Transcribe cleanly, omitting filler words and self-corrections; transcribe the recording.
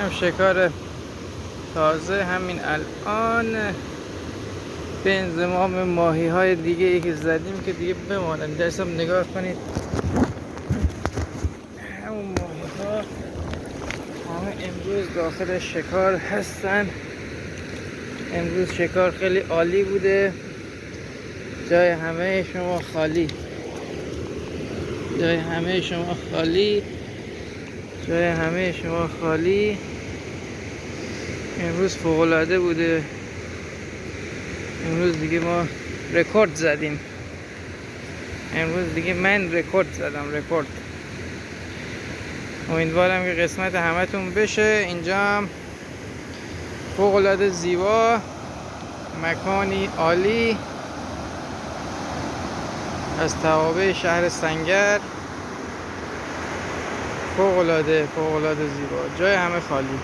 هم شکار تازه همین الان به انضمام ماهی های دیگه ای که زدیم که دیگه بمانن. درست هم نگاه کنید همون ماهی ها همه امروز داخل شکار هستن. امروز شکار خیلی عالی بوده. جای همه شما خالی، جای همه شما خالی، جای همه شما خالی. امروز فوق‌العاده بوده. امروز دیگه ما رکورد زدیم. امروز دیگه من رکورد زدم، رکورد. امیدوارم که قسمت همتون بشه. اینجا هم فوق‌العاده زیبا، مکانی عالی از توابع شهر سنگر. فوق‌العاده زیبا، جای همه خالی.